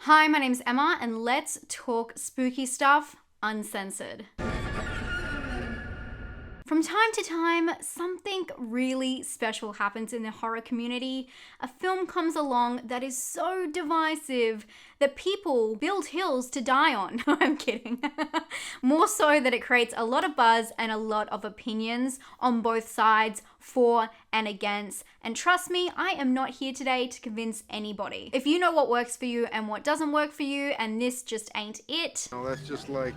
Hi, my name's Emma, and let's talk spooky stuff uncensored. From time to time, something really special happens in the horror community. A film comes along that is so divisive that people build hills to die on. No, I'm kidding. More so that it creates a lot of buzz and a lot of opinions on both sides, for and against. And trust me, I am not here today to convince anybody. If you know what works for you and what doesn't work for you, and this just ain't it. Oh, that's just like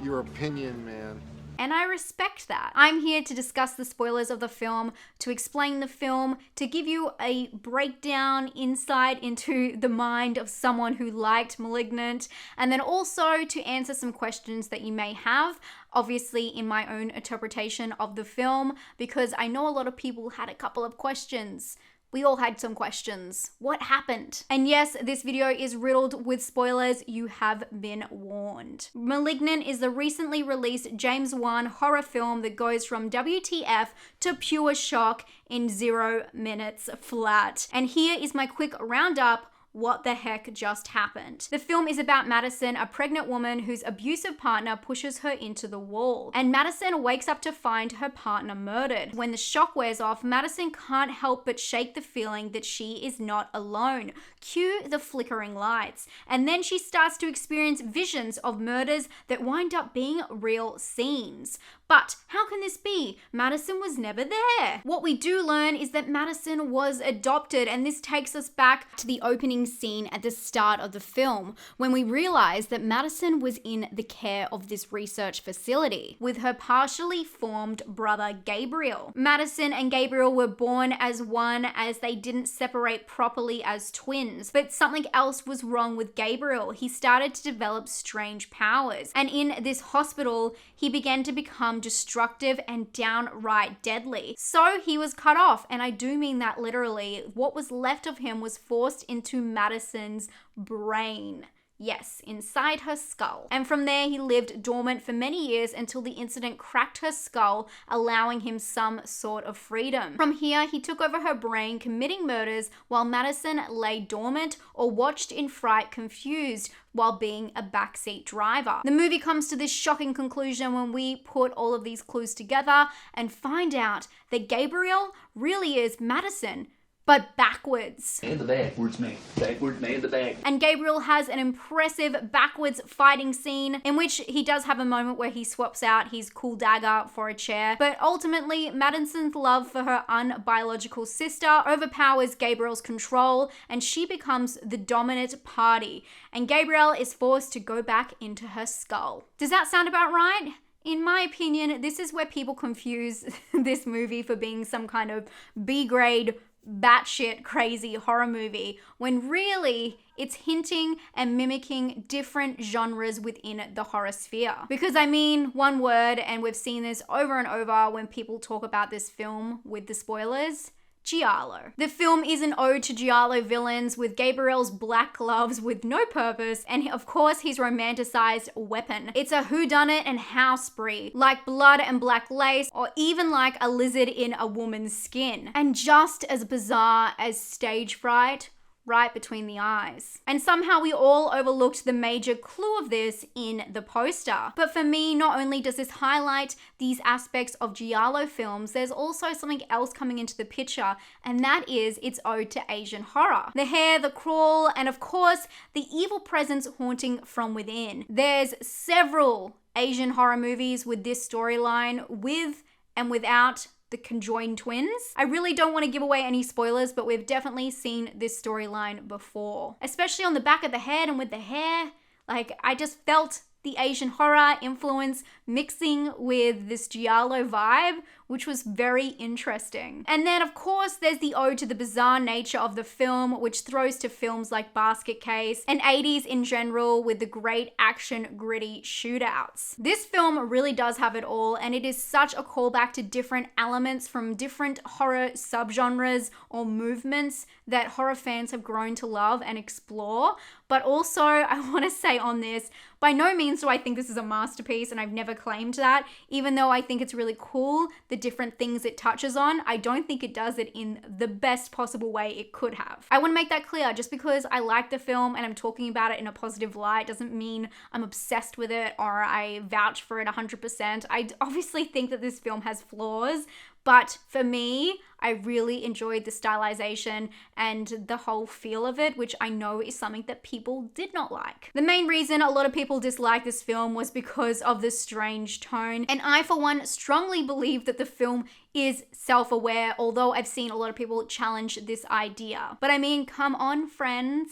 your opinion, man. And I respect that. I'm here to discuss the spoilers of the film, to explain the film, to give you a breakdown, insight into the mind of someone who liked Malignant, and then also to answer some questions that you may have, obviously in my own interpretation of the film, because I know a lot of people had a couple of questions. We all had some questions. What happened? And yes, this video is riddled with spoilers. You have been warned. Malignant is the recently released James Wan horror film that goes from WTF to pure shock in 0 minutes flat. And here is my quick roundup. What the heck just happened? The film is about Madison, a pregnant woman whose abusive partner pushes her into the wall. And Madison wakes up to find her partner murdered. When the shock wears off, Madison can't help but shake the feeling that she is not alone. Cue the flickering lights. And then she starts to experience visions of murders that wind up being real scenes. But how can this be? Madison was never there. What we do learn is that Madison was adopted, and this takes us back to the opening scene at the start of the film, when we realize that Madison was in the care of this research facility with her partially formed brother Gabriel. Madison and Gabriel were born as one, as they didn't separate properly as twins, but something else was wrong with Gabriel. He started to develop strange powers, and in this hospital, he began to become destructive and downright deadly. So he was cut off, and I do mean that literally. What was left of him was forced into Madison's brain. Yes, inside her skull. And from there, he lived dormant for many years until the incident cracked her skull, allowing him some sort of freedom. From here, he took over her brain, committing murders while Madison lay dormant or watched in fright, confused, while being a backseat driver. The movie comes to this shocking conclusion when we put all of these clues together and find out that Gabriel really is Madison, but backwards. In the backwards man, backward man in the back. And Gabriel has an impressive backwards fighting scene in which he does have a moment where he swaps out his cool dagger for a chair. But ultimately, Madison's love for her unbiological sister overpowers Gabriel's control, and she becomes the dominant party. And Gabriel is forced to go back into her skull. Does that sound about right? In my opinion, this is where people confuse this movie for being some kind of B-grade batshit crazy horror movie, when really it's hinting and mimicking different genres within the horror sphere. Because I mean, one word, and we've seen this over and over when people talk about this film with the spoilers: giallo. The film is an ode to giallo villains, with Gabriel's black gloves with no purpose, and of course his romanticized weapon. It's a whodunit and house spree, like blood and black lace, or even like a lizard in a woman's skin. And just as bizarre as stage fright, right between the eyes. And somehow we all overlooked the major clue of this in the poster. But for me, not only does this highlight these aspects of giallo films, there's also something else coming into the picture, and that is its ode to Asian horror. The hair, the crawl, and of course, the evil presence haunting from within. There's several Asian horror movies with this storyline, with and without the conjoined twins. I really don't want to give away any spoilers, but we've definitely seen this storyline before. Especially on the back of the head and with the hair. Like, I just felt the Asian horror influence mixing with this giallo vibe, which was very interesting. And then of course there's the ode to the bizarre nature of the film, which throws to films like Basket Case and 80s in general, with the great action gritty shootouts. This film really does have it all, and it is such a callback to different elements from different horror subgenres or movements that horror fans have grown to love and explore. But also, I want to say on this, by no means means do I think this is a masterpiece, and I've never claimed that. Even though I think it's really cool, the different things it touches on, I don't think it does it in the best possible way it could have. I want to make that clear. Just because I like the film and I'm talking about it in a positive light doesn't mean I'm obsessed with it or I vouch for it 100%. I obviously think that this film has flaws, but for me, I really enjoyed the stylization and the whole feel of it, which I know is something that people did not like. The main reason a lot of people disliked this film was because of the strange tone, and I, for one, strongly believe that the film is self-aware, although I've seen a lot of people challenge this idea. But I mean, come on, friends.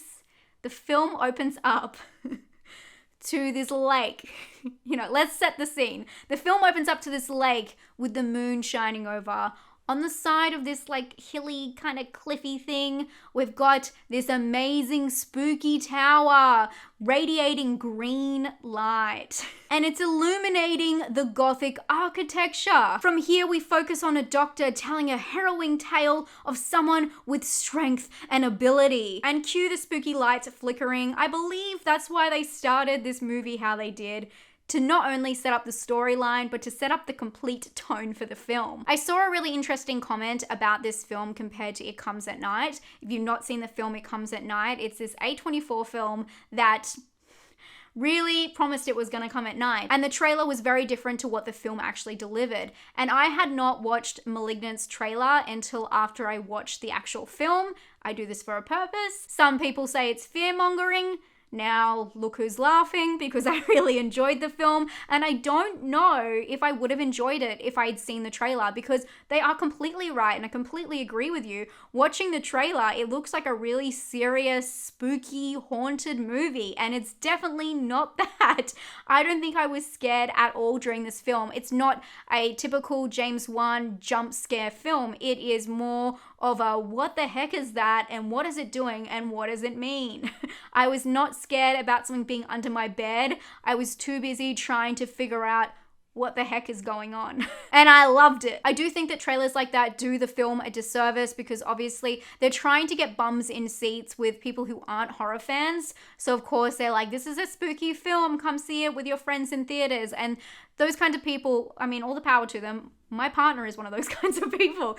The film opens up to this lake. You know, let's set the scene. The film opens up to this lake with the moon shining over. On the side of this like hilly kind of cliffy thing, we've got this amazing spooky tower radiating green light. And it's illuminating the Gothic architecture. From here, we focus on a doctor telling a harrowing tale of someone with strength and ability. And cue the spooky lights flickering. I believe that's why they started this movie how they did, to not only set up the storyline, but to set up the complete tone for the film. I saw a really interesting comment about this film compared to It Comes at Night. If you've not seen the film It Comes at Night, it's this A24 film that really promised it was going to come at night. And the trailer was very different to what the film actually delivered. And I had not watched Malignant's trailer until after I watched the actual film. I do this for a purpose. Some people say it's fear-mongering. Now, look who's laughing, because I really enjoyed the film, and I don't know if I would have enjoyed it if I had seen the trailer, because they are completely right, and I completely agree with you. Watching the trailer, it looks like a really serious, spooky, haunted movie, and it's definitely not that. I don't think I was scared at all during this film. It's not a typical James Wan jump scare film. It is more of a what the heck is that, and what is it doing, and what does it mean? I was not scared about something being under my bed. I was too busy trying to figure out what the heck is going on. And I loved it. I do think that trailers like that do the film a disservice, because obviously they're trying to get bums in seats with people who aren't horror fans. So of course they're like, this is a spooky film, come see it with your friends in theaters. And those kinds of people, I mean, all the power to them. My partner is one of those kinds of people.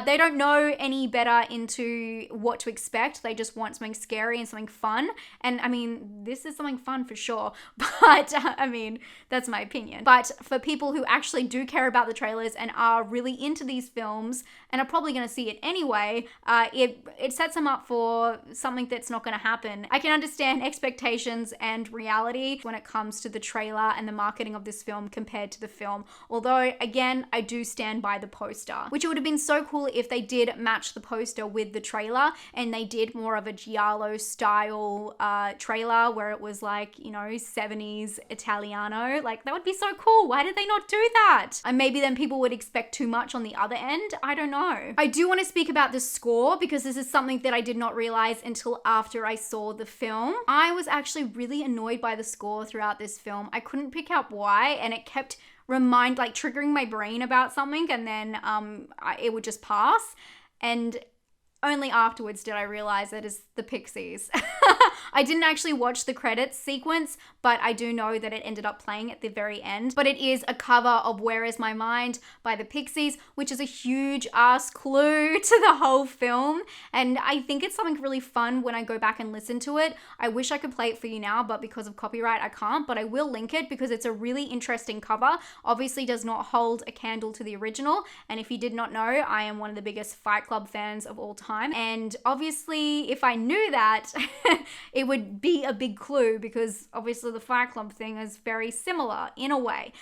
They don't know any better into what to expect. They just want something scary and something fun. And I mean, this is something fun for sure. But I mean, that's my opinion. But for people who actually do care about the trailers and are really into these films and are probably going to see it anyway, it sets them up for something that's not going to happen. I can understand expectations and reality when it comes to the trailer and the marketing of this film compared to the film. Although, again, I do stand by the poster, which it would have been so cool if they did match the poster with the trailer and they did more of a giallo style trailer where it was like, you know, 70s Italiano. Like, that would be so cool. Why did they not do that? And maybe then people would expect too much on the other end. I don't know. I do want to speak about the score, because this is something that I did not realize until after I saw the film. I was actually really annoyed by the score throughout this film. I couldn't pick up why, and it kept triggering my brain about something, and then it would just pass. And only afterwards did I realize it is the Pixies. I didn't actually watch the credits sequence, but I do know that it ended up playing at the very end. But it is a cover of Where Is My Mind by the Pixies, which is a huge ass clue to the whole film. And I think it's something really fun when I go back and listen to it. I wish I could play it for you now, but because of copyright, I can't. But I will link it because it's a really interesting cover. Obviously does not hold a candle to the original. And if you did not know, I am one of the biggest Fight Club fans of all time. And obviously, if I knew that, it would be a big clue, because obviously the Fight Club thing is very similar in a way.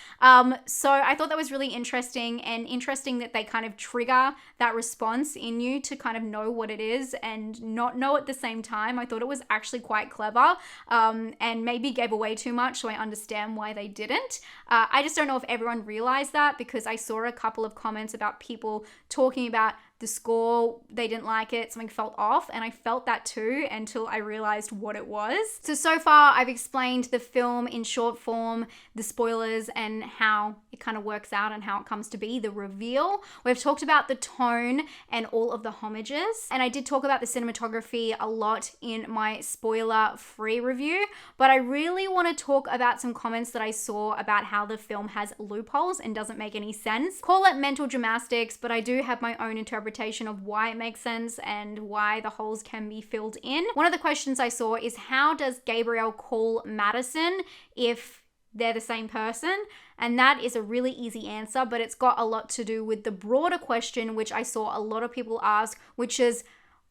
So I thought that was really interesting, and interesting that they kind of trigger that response in you to kind of know what it is and not know at the same time. I thought it was actually quite clever, and maybe gave away too much, so I understand why they didn't. I just don't know if everyone realized that, because I saw a couple of comments about people talking about the score, they didn't like it, something felt off, and I felt that too until I realized what it was. So far I've explained the film in short form, the spoilers, and how it kind of works out and how it comes to be, the reveal. We've talked about the tone and all of the homages, and I did talk about the cinematography a lot in my spoiler-free review, but I really want to talk about some comments that I saw about how the film has loopholes and doesn't make any sense. Call it mental gymnastics, but I do have my own interpretation of why it makes sense and why the holes can be filled in. One of the questions I saw is, how does Gabriel call Madison if they're the same person? And that is a really easy answer, but it's got a lot to do with the broader question, which I saw a lot of people ask, which is,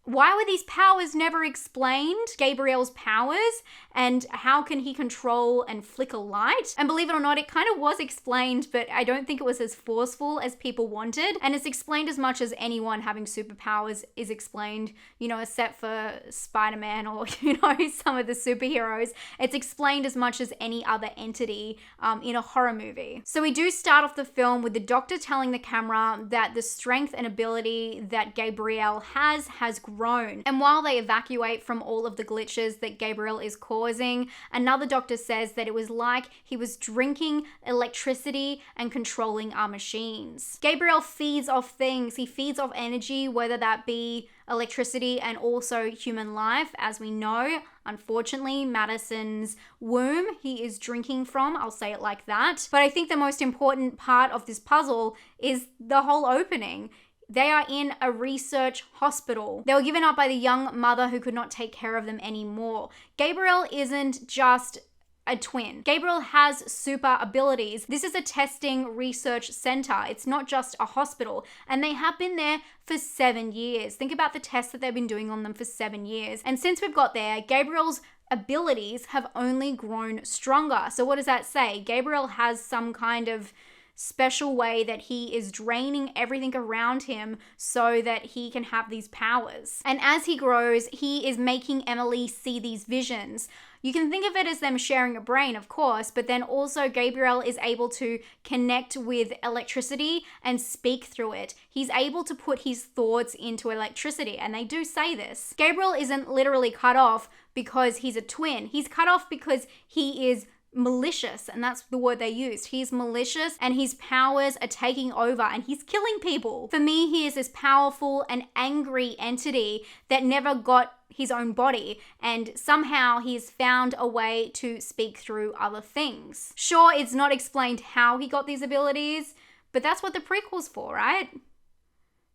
why were these powers never explained? Gabriel's powers, and how can he control and flicker light? And believe it or not, it kind of was explained, but I don't think it was as forceful as people wanted. And it's explained as much as anyone having superpowers is explained, you know, except for Spider-Man or, you know, some of the superheroes. It's explained as much as any other entity in a horror movie. So we do start off the film with the doctor telling the camera that the strength and ability that Gabriel has grown. And while they evacuate from all of the glitches that Gabriel is causing, another doctor says that it was like he was drinking electricity and controlling our machines. Gabriel feeds off things. He feeds off energy, whether that be electricity and also human life. As we know, unfortunately, Madison's womb he is drinking from, I'll say it like that. But I think the most important part of this puzzle is the whole opening. They are in a research hospital. They were given up by the young mother who could not take care of them anymore. Gabriel isn't just a twin. Gabriel has super abilities. This is a testing research center. It's not just a hospital. And they have been there for 7 years. Think about the tests that they've been doing on them for 7 years. And since we've got there, Gabriel's abilities have only grown stronger. So what does that say? Gabriel has some kind of special way that he is draining everything around him so that he can have these powers. And as he grows, he is making Emily see these visions. You can think of it as them sharing a brain, of course, but then also Gabriel is able to connect with electricity and speak through it. He's able to put his thoughts into electricity, and they do say this. Gabriel isn't literally cut off because he's a twin. He's cut off because he is malicious, and that's the word they used. He's malicious and his powers are taking over and he's killing people. For me, he is this powerful and angry entity that never got his own body, and somehow he's found a way to speak through other things. Sure, it's not explained how he got these abilities, but that's what the prequel's for, right?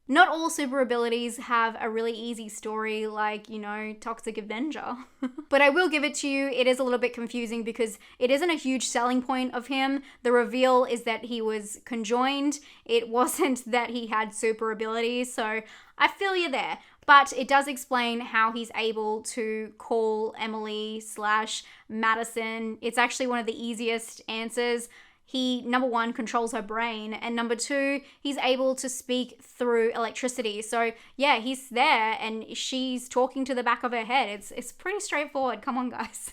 Not all super abilities have a really easy story like, you know, Toxic Avenger. But I will give it to you, it is a little bit confusing because it isn't a huge selling point of him. The reveal is that he was conjoined. It wasn't that he had super abilities, so I feel you there. But it does explain how he's able to call Emily / Madison. It's actually one of the easiest answers. He, number one, controls her brain, and number two, he's able to speak through electricity. So yeah, he's there and she's talking to the back of her head. It's pretty straightforward. Come on, guys.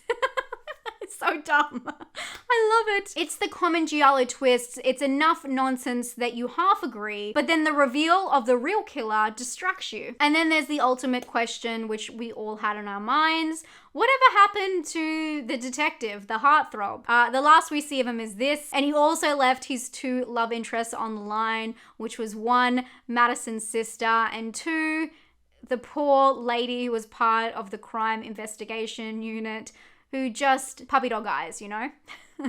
It's so dumb. I love it. It's the common giallo twists. It's enough nonsense that you half agree, but then the reveal of the real killer distracts you. And then there's the ultimate question, which we all had in our minds. Whatever happened to the detective, the heartthrob? The last we see of him is this, and he also left his 2 love interests on the line, which was 1, Madison's sister, and 2, the poor lady who was part of the crime investigation unit, who just puppy dog eyes, you know?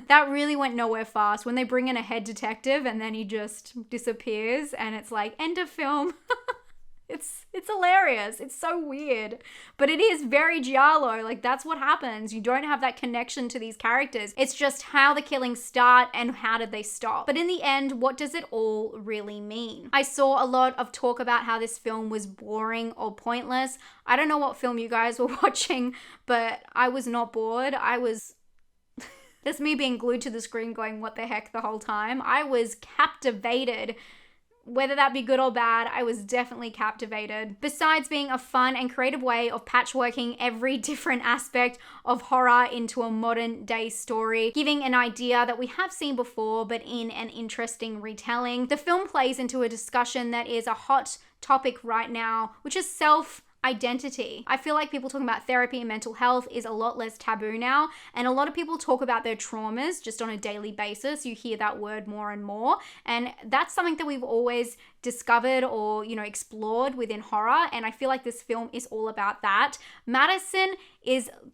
That really went nowhere fast when they bring in a head detective and then he just disappears and it's like, end of film. It's hilarious. It's so weird. But it is very giallo. Like, that's what happens. You don't have that connection to these characters. It's just how the killings start and how did they stop. But in the end, what does it all really mean? I saw a lot of talk about how this film was boring or pointless. I don't know what film you guys were watching, but I was not bored. That's me being glued to the screen going, what the heck, the whole time. I was captivated. Whether that be good or bad, I was definitely captivated. Besides being a fun and creative way of patchworking every different aspect of horror into a modern day story, giving an idea that we have seen before but in an interesting retelling, the film plays into a discussion that is a hot topic right now, which is self-identity. I feel like people talking about therapy and mental health is a lot less taboo now, and a lot of people talk about their traumas just on a daily basis. You hear that word more and more, and that's something that we've always discovered or, explored within horror, and I feel like this film is all about that.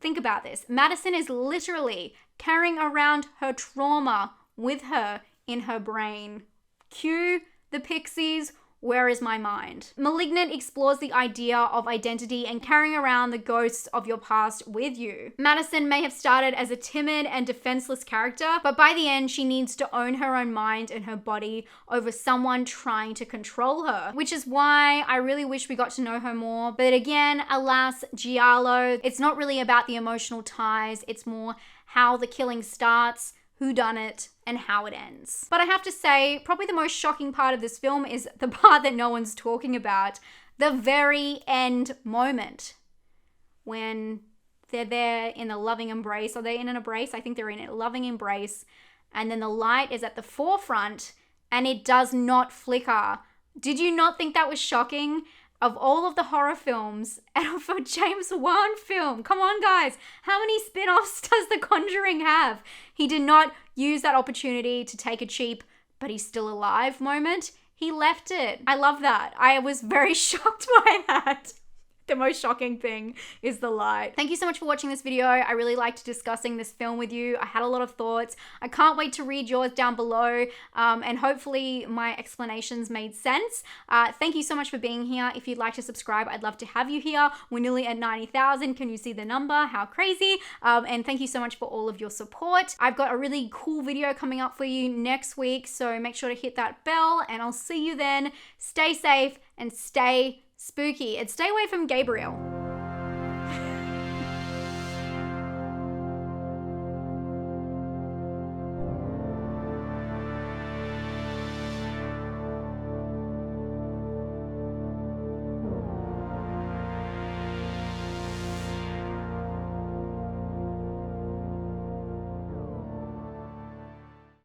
Think about this, Madison is literally carrying around her trauma with her in her brain. Cue the Pixies, Where Is My Mind? Malignant explores the idea of identity and carrying around the ghosts of your past with you. Madison may have started as a timid and defenseless character, but by the end, she needs to own her own mind and her body over someone trying to control her, which is why I really wish we got to know her more. But again, alas, Giallo, it's not really about the emotional ties, it's more how the killing starts, who done it, and how it ends. But I have to say, probably the most shocking part of this film is the part that no one's talking about, the very end moment when they're there in a loving embrace. Are they in an embrace? I think they're in a loving embrace. And then the light is at the forefront and it does not flicker. Did you not think that was shocking? Of all of the horror films, and for James Wan film, come on guys, how many spin-offs does The Conjuring have? He did not use that opportunity to take a cheap, but he's still alive moment. He left it. I love that. I was very shocked by that. The most shocking thing is the light. Thank you so much for watching this video. I really liked discussing this film with you. I had a lot of thoughts. I can't wait to read yours down below, and hopefully my explanations made sense. Thank you so much for being here. If you'd like to subscribe, I'd love to have you here. We're nearly at 90,000. Can you see the number? How crazy. And thank you so much for all of your support. I've got a really cool video coming up for you next week, so make sure to hit that bell and I'll see you then. Stay safe and stay spooky, and stay away from Gabriel.